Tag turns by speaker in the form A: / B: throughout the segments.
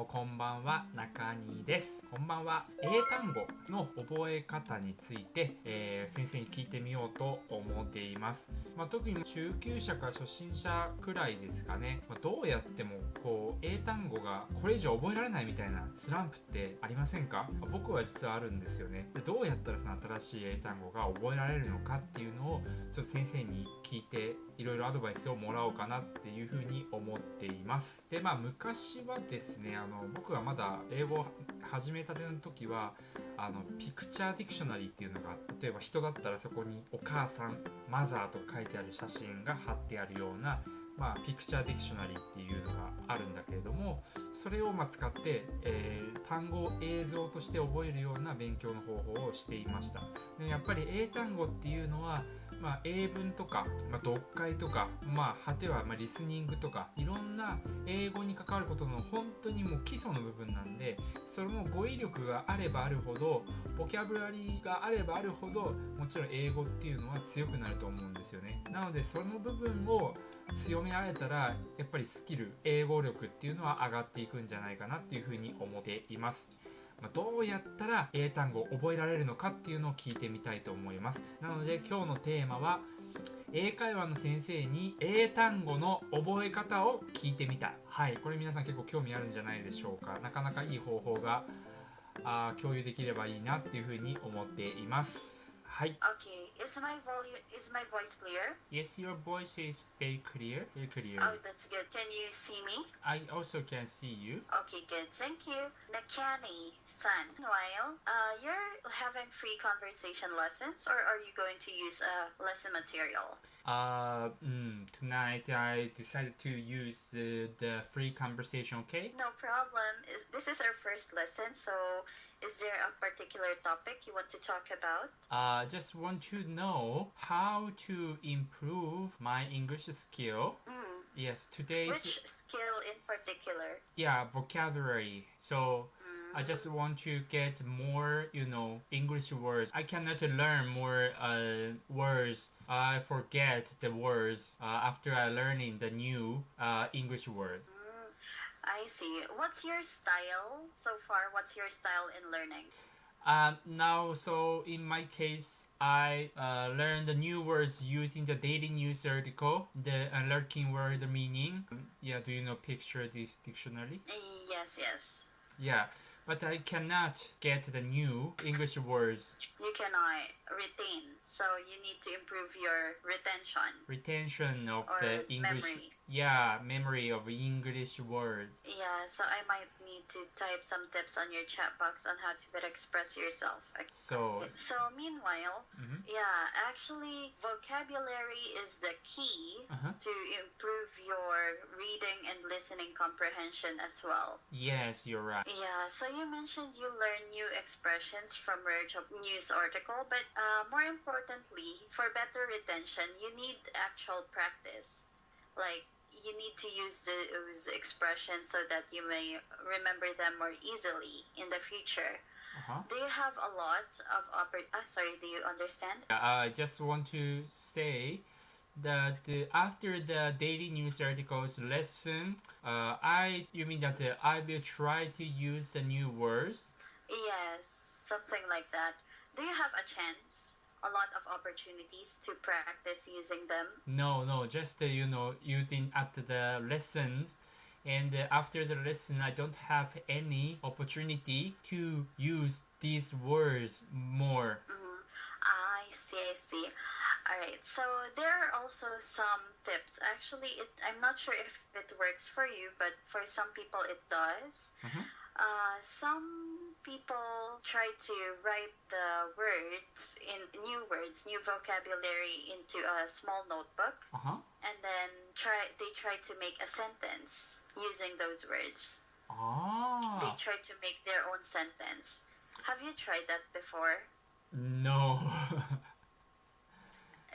A: もこんばんは、中西です。こんばんは。英単語の覚え方について、先生に聞いてみようと思っています。特に中級者か初心者くらいですかね。どうやっても英単語がこれ以上覚えられないみたいなスランプってありませんか？僕は実はあるんですよね。どうやったらその新しい英単語が覚えられるのかっていうのをちょっと先生に聞いていろいろアドバイスをもらおうかなっていうふうに思っています。で、昔はですね、僕がまだ英語を始めたての時はピクチャーディクショナリーっていうのが、例えば人だったらそこにお母さん、マザーと書いてある写真が貼ってあるようなピクチャーディクショナリーっていうのがあるんだけれども、それを使って、単語を映像として覚えるような勉強の方法をしていました。でやっぱり英単語っていうのは、英文とか、読解とか、果てはリスニングとか、いろんな英語に関わることの本当にもう基礎の部分なんで、その語彙力があればあるほど、ボキャブラリーがあればあるほど、もちろん英語っていうのは強くなると思うんですよね。なのでその部分を強められたら、やっぱりスキル、英語力っていうのは上がっていくんじゃないかなっていうふうに思っています。どうやったら英単語を覚えられるのかっていうのを聞いてみたいと思います。なので今日のテーマは、英会話の先生に英単語の覚え方を聞いてみた。はい、これ皆さん結構興味あるんじゃないでしょうか。なかなかいい方法が共有できればいいなっていうふうに思っています。はい。
B: Okay, is my voice clear?
A: Yes, your voice is very clear. Very clear.
B: Oh, that's good. Can you see me?
A: I also can see you.
B: Okay, good. Thank you. Nakani-san, while you're having free conversation lessons, or are you going to use lesson material?
A: Tonight I decided to use the free conversation, okay?
B: No problem. This is our first lesson, so is there a particular topic you want to talk about?
A: Just want to know how to improve my English skill. Yes, today's...
B: Which skill in particular?
A: Yeah, vocabulary. So I just want to get more, English words. I cannot learn more words. I forget the words after I learning the new English word.
B: I see. What's your style so far? What's your style in learning?
A: So in my case, I learned the new words using the daily news article, the lurking word meaning. Yeah, do you know picture this dictionary?
B: Yes.
A: Yeah, but I cannot get the new English words.
B: You cannot retain, so you need to improve your
A: Retention of
B: or
A: the English.
B: memory.
A: Yeah, memory of English words.
B: Yeah, so I might need to type some tips on your chat box on how to better express yourself. So meanwhile, actually vocabulary is the key to improve your reading and listening comprehension as well.
A: Yes, you're right.
B: Yeah, so you mentioned you learn new expressions from RareJob news article, but more importantly, for better retention, you need actual practice. Like, you need to use those expressions so that you may remember them more easily in the future. Do you have a lot of do you understand?
A: I just want to say that after the daily news articles lesson, you mean that I will try to use the new words?
B: Yes, something like that. Do you have a chance? A lot of opportunities to practice using them?
A: No, just using at the lessons, and after the lesson I don't have any opportunity to use these words more.
B: I see. Alright, so there are also some tips. Actually, I'm not sure if it works for you, but for some people it does. Some people try to write the new vocabulary into a small notebook, and then they try to make a sentence using those words. They try to make their own sentence. Have you tried that before?
A: No.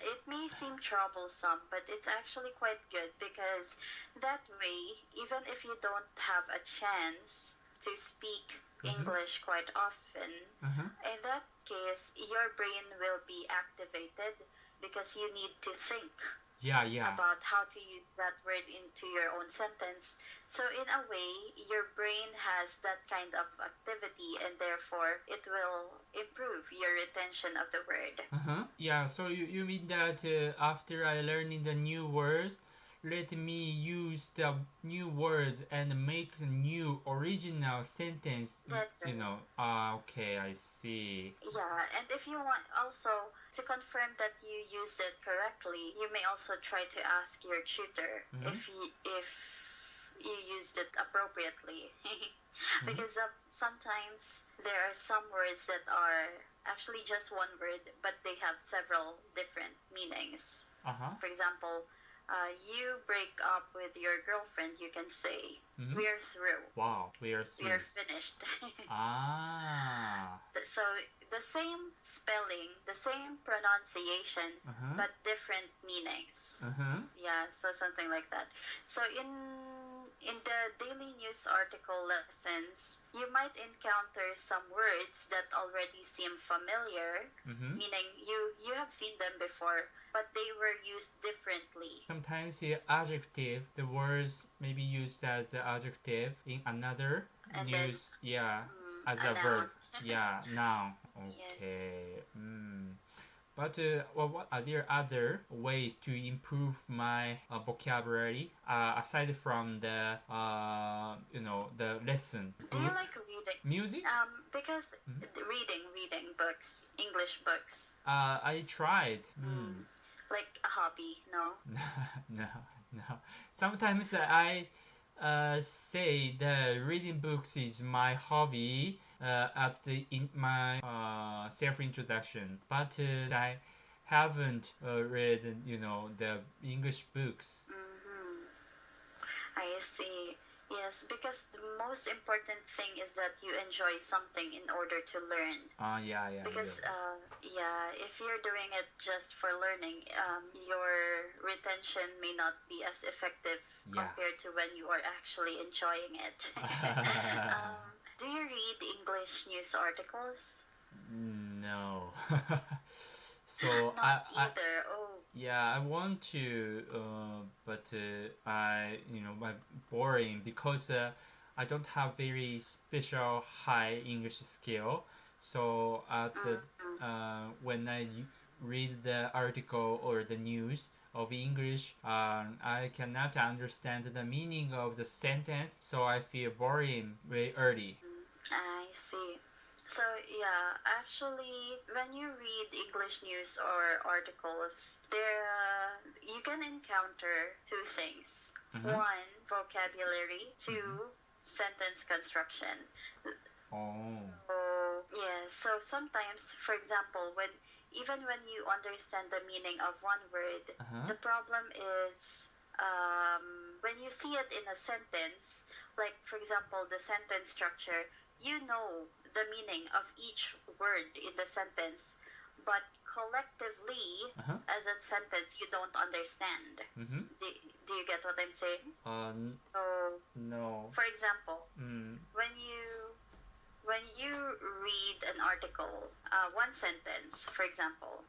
B: It may seem troublesome, but it's actually quite good, because that way, even if you don't have a chance to speak English quite often, in that case, your brain will be activated because you need to think
A: Yeah.
B: about how to use that word into your own sentence. So in a way, your brain has that kind of activity, and therefore it will improve your retention of the word.
A: Yeah, so you mean that after I learning the new words, let me use the new words and make a new original sentence.
B: That's right.
A: Okay, I see.
B: Yeah, and if you want also to confirm that you use it correctly, you may also try to ask your tutor if you used it appropriately. Because sometimes there are some words that are actually just one word, but they have several different meanings. For example, you break up with your girlfriend, you can say, we're through.
A: Wow, we are through.
B: We are finished. So the same spelling, the same pronunciation, but different meanings. Yeah, so something like that. So in the daily news article lessons, you might encounter some words that already seem familiar, meaning you have seen them before, but they were used differently.
A: Sometimes the adjective, the words may be used as the adjective in another
B: And
A: news, as a
B: noun.
A: verb. Yeah, noun.
B: Yes.
A: Okay. But what are there other ways to improve my vocabulary aside from the the lesson?
B: Do you like reading?
A: Music?
B: Because reading books, English books.
A: I tried.
B: Like a hobby, no?
A: No. Sometimes I say that reading books is my hobby in my self-introduction, but I haven't read the English books.
B: I see. Yes, because the most important thing is that you enjoy something in order to learn.
A: Yeah.
B: Because if you're doing it just for learning, your retention may not be as effective compared to when you are actually enjoying it. Do you read English news articles?
A: No. So
B: Not either.
A: I want to, but I'm boring because I don't have very special high English skill. So when I read the article or the news of English, I cannot understand the meaning of the sentence, so I feel boring very early.
B: I see. So actually, when you read English news or articles, you can encounter two things. One, vocabulary. Two, sentence construction. So sometimes, for example, even when you understand the meaning of one word, the problem is when you see it in a sentence, like for example, the sentence structure, you know the meaning of each word in the sentence, but collectively, as a sentence, you don't understand. Do you get what I'm saying?
A: No.
B: For example, when you read an article, one sentence, for example,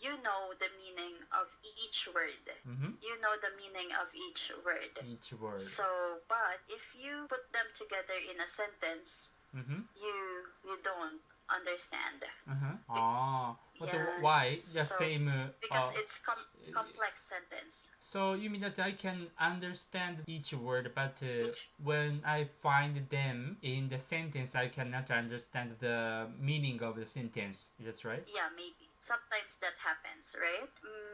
B: you know the meaning of each word. You know the meaning of each word.
A: Each word.
B: So, but if you put them together in a sentence, you don't understand.
A: But why? The same.
B: Because it's complex sentence.
A: So you mean that I can understand each word, but when I find them in the sentence, I cannot understand the meaning of the sentence. That's right?
B: Yeah, maybe. Sometimes that happens, right?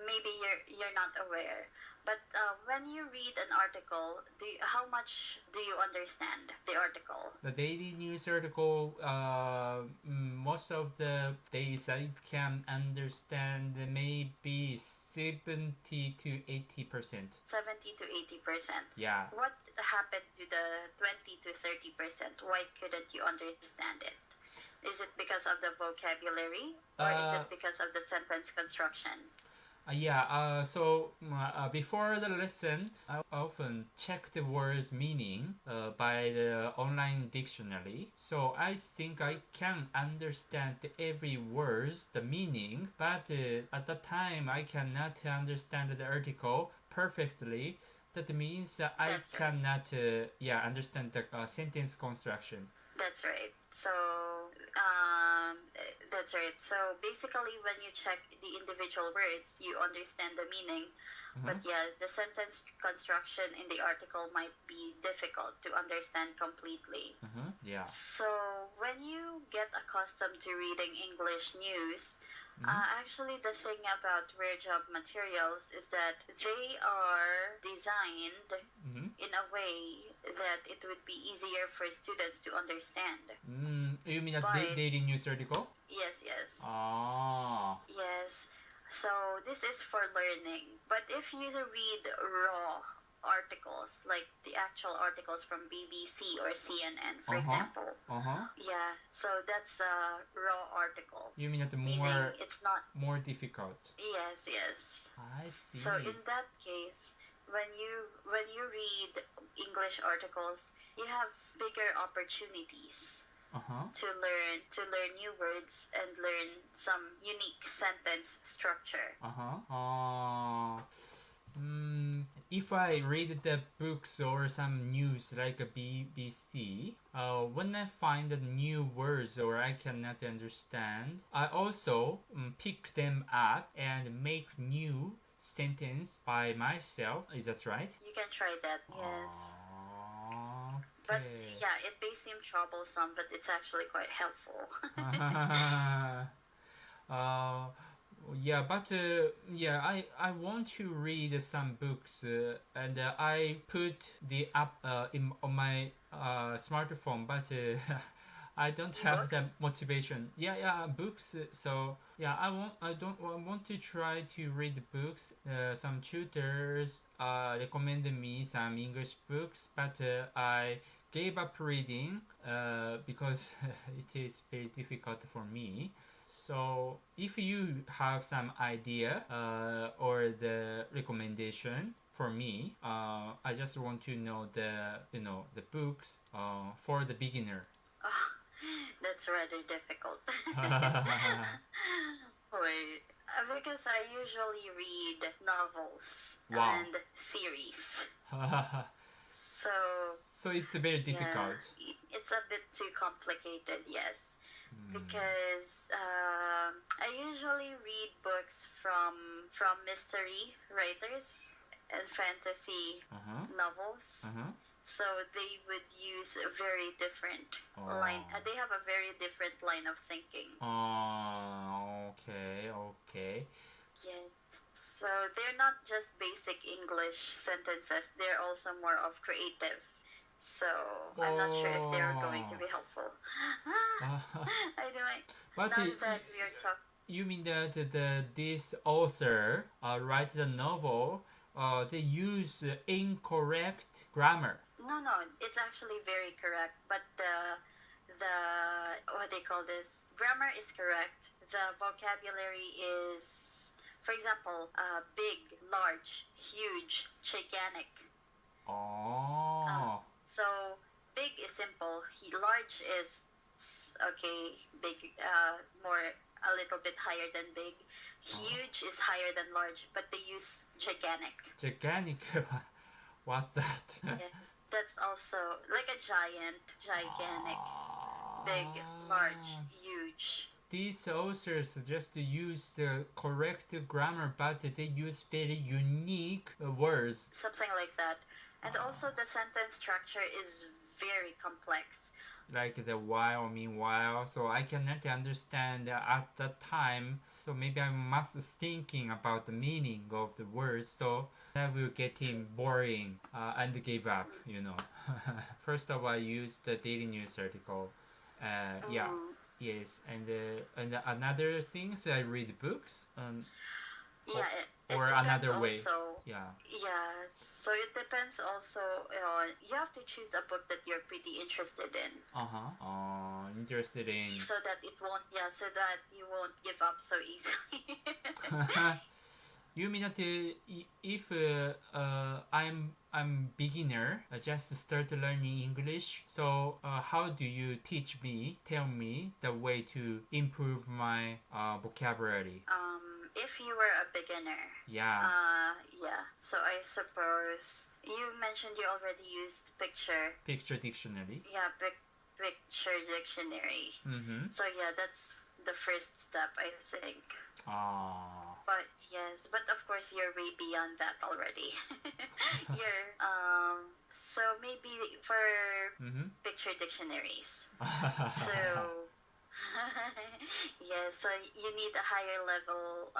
B: Maybe you're not aware. But when you read an article, how much do you understand the article?
A: The daily news article, most of the days I can understand maybe 70 to 80%.
B: 70 to 80%.
A: Yeah.
B: What happened to the 20 to 30%? Why couldn't you understand it? Is it because of the vocabulary, or is it because of the sentence construction?
A: Before the lesson, I often check the word's meaning by the online dictionary. So I think I can understand every word's the meaning, but at the time I cannot understand the article perfectly. That means I
B: That's right.
A: cannot understand the sentence construction.
B: That's right. That's right. So basically, when you check the individual words, you understand the meaning. But yeah, the sentence construction in the article might be difficult to understand completely.
A: Yeah.
B: So when you get accustomed to reading English news, actually the thing about RareJob materials is that they are designed in a way that it would be easier for students to understand.
A: You mean a
B: But-
A: daily news article?
B: Yes.
A: Ah.
B: Yes. So this is for learning. But if you read raw articles, like the actual articles from BBC or CNN, for example, yeah, so that's a raw article.
A: You mean that
B: Meaning
A: more
B: it's not.
A: more difficult?
B: Yes.
A: I see.
B: So in that case, when you read English articles, you have bigger opportunities to learn new words and learn some unique sentence structure.
A: If I read the books or some news like a BBC, when I find the new words or I cannot understand, I also pick them up and make new sentence by myself. Is that right?
B: You can try that. Yes.
A: Okay.
B: But yeah, it may seem troublesome, but it's actually quite helpful.
A: I want to read some books and I put the app on my smartphone, but I don't have the
B: E-books?
A: motivation. Books. So I want to try to read books. Some tutors recommended me some English books, but I gave up reading because it is very difficult for me. So if you have some idea or the recommendation for me, I just want to know the books for the beginner.
B: That's rather difficult. Wait, because I usually read novels
A: Wow.
B: and series. So
A: So it's very difficult.
B: yeah, it's a bit too complicated, yes. Because I usually read books from mystery writers and fantasy novels. So they would use a very different line. They have a very different line of thinking.
A: Okay.
B: Yes. So they're not just basic English sentences. They're also more of creative. So I'm not sure if they're going to be helpful. Anyway,
A: But
B: now that we are talking.
A: you mean that this author write the novel, they use incorrect grammar?
B: No, it's actually very correct. But the what they call this, grammar is correct. The vocabulary is, for example, big, large, huge, gigantic. So big is simple. Large is okay. Big, more a little bit higher than big. Huge is higher than large, but they use gigantic.
A: Gigantic. What's that?
B: Yes, that's also like a giant, gigantic, big, large, huge.
A: These authors just use the correct grammar, but they use very unique words.
B: Something like that. And also the sentence structure is very complex.
A: Like the while, meanwhile, so I cannot understand at that time. So maybe I must thinking about the meaning of the words. So that will get him boring and give up. First of all, I use the daily news article. Yes, and another things I read books. Or
B: depends
A: another way.
B: Also,
A: yeah,
B: so it depends also. You have to choose a book that you're pretty interested in.
A: Interested in.
B: So that it won't. Yeah, so that you won't give up so easily.
A: You mean that if I'm beginner, just start learning English. So how do you teach me? Tell me the way to improve my vocabulary.
B: If you were a beginner.
A: Yeah.
B: Yeah. So I suppose you mentioned you already used
A: Picture dictionary.
B: Yeah, picture dictionary.
A: Mm-hmm.
B: So yeah, that's the first step, I think. But yes, but of course you're way beyond that already. So maybe for picture dictionaries. So yeah, so you need a higher level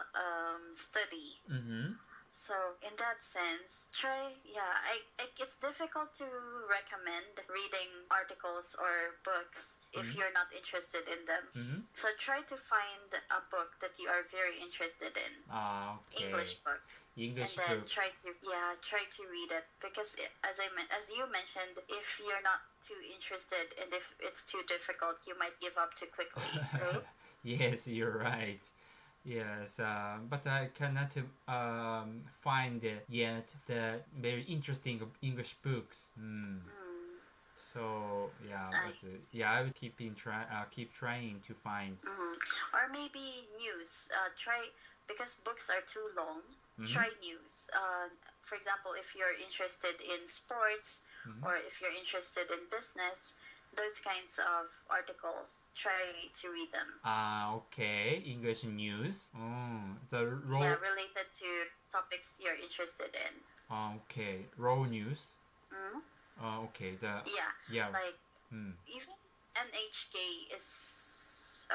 B: study.
A: Mm-hmm.
B: So in that sense, it's difficult to recommend reading articles or books if you're not interested in them.
A: Mm-hmm.
B: So try to find a book that you are very interested in.
A: Okay.
B: English book.
A: English
B: and then
A: book.
B: try to read it, because as you mentioned, if you're not too interested and if it's too difficult, you might give up too quickly, right?
A: Yes, you're right. Yes, but I cannot find yet the very interesting English books. So yeah, I will keep trying to find.
B: Or maybe news. Because books are too long. Try news. For example, if you're interested in sports or if you're interested in business, those kinds of articles, try to read them.
A: Okay. English news.
B: Related to topics you're interested in.
A: Okay. Raw news. Okay.
B: Like even NHK is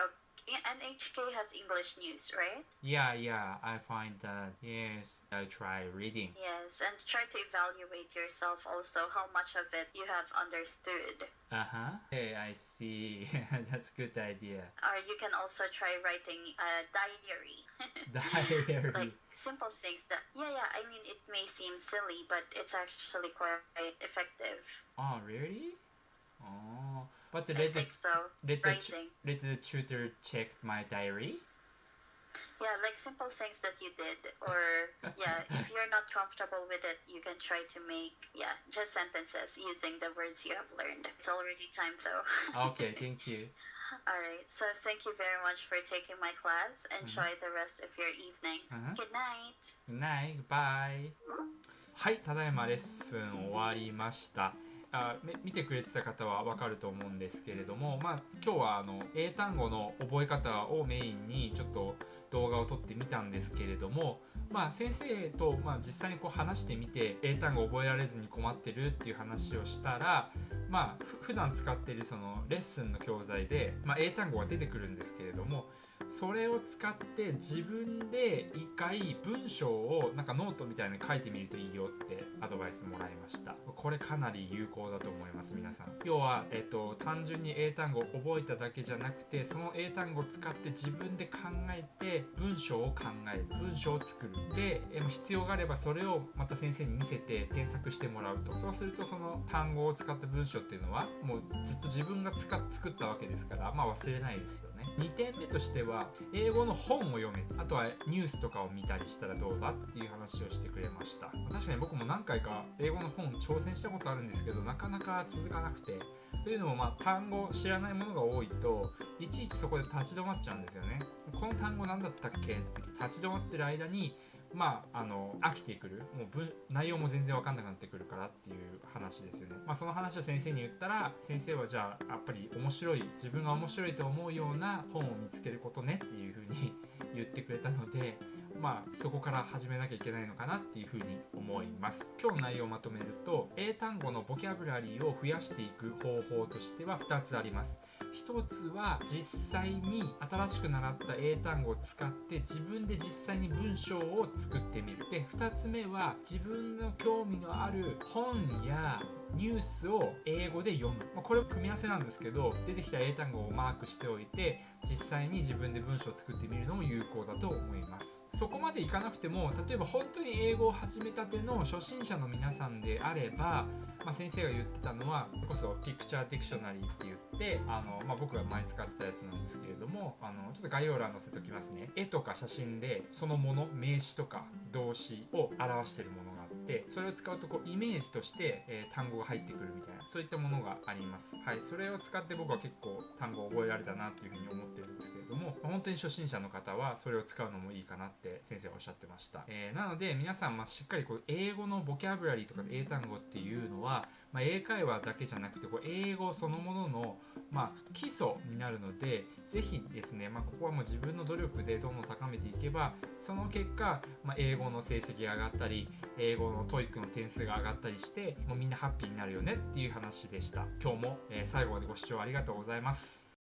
B: NHK has English news, right?
A: Yeah. I find that. Yes, I try reading.
B: Yes, and try to evaluate yourself also how much of it you have understood.
A: Okay, I see. That's a good idea.
B: Or you can also try writing a diary.
A: Diary.
B: Like simple things that, I mean, it may seem silly, but it's actually quite effective.
A: Oh, really? Oh. But
B: I think so. Writing.
A: Let the tutor check my diary?
B: Yeah, like simple things that you did. Or, if you're not comfortable with it, you can try to make, just sentences using the words you have learned. It's already time though.
A: Okay, thank you.
B: Alright, so thank you very much for taking my class. Enjoy the rest of your evening. Good night.
A: Good night. Bye. はい、ただいまレッスン終わりました。見てくれてた方は分かると思うんですけれども、今日は英単語の覚え方をメインにちょっと動画を撮ってみたんですけれども、先生と実際に話してみて英単語を覚えられずに困ってるっていう話をしたら、普段使っているそのレッスンの教材で、英単語が出てくるんですけれども、それを使って自分で一回文章をなんかノートみたいに書いてみるといいよってアドバイスもらいました。これかなり有効だと思います、皆さん。要は、単純に英単語を覚えただけじゃなくて、その英単語を使って自分で考えて文章を考える、文章を作る。で、必要があればそれをまた先生に見せて添削してもらうと。そうするとその単語を使った文章っていうのはもうずっと自分が作ったわけですから、忘れないですよね。2点目としては英語の本を読め、あとはニュースとかを見たりしたらどうだっていう話をしてくれました。確かに僕も何回か英語の本挑戦したことあるんですけど、なかなか続かなくて、というのも単語知らないものが多いといちいちそこで立ち止まっちゃうんですよね。この単語何だったっけって立ち止まってる間に飽きてくる、もう内容も全然分かんなくなってくるからっていう話ですよね。その話を先生に言ったら、先生はじゃあやっぱり自分が面白いと思うような本を見つけることねっていう風に言ってくれたので、そこから始めなきゃいけないのかなっていう風に思います。今日の内容をまとめると、英単語のボキャブラリーを増やしていく方法としては2つあります。1つは実際に新しく習った英単語を使って自分で実際に文章を作ってみる。で、2つ目は自分の興味のある本やニュースを英語で読む、これ組み合わせなんですけど、出てきた英単語をマークしておいて実際に自分で文章を作ってみるのも有効だと思います。そこまでいかなくても、例えば本当に英語を始めたての初心者の皆さんであれば、先生が言ってたのはこそピクチャーディクショナリーって言って僕が前使ってたやつなんですけれども、ちょっと概要欄載せておきますね。絵とか写真でそのもの、名詞とか動詞を表しているものがあって、それを使うとイメージとして、単語が入ってくるみたいな、そういったものがあります。はい、それを使って僕は結構単語を覚えられたなっていうふうに思ってるんですけれども、本当に初心者の方はそれを使うのもいいかなって先生はおっしゃってました。なので皆さんしっかり英語のボキャブラリーとか英単語っていうのは、英会話だけじゃなくて英語そのものの、基礎になるので、ぜひですね、ここはもう自分の努力でどんどん高めていけば、その結果、英語の成績が上がったり、英語の TOEIC の点数が上がったりして、もうみんなハッピーになるよねっていう話でした。今日も、最後までご視聴ありがとうございます。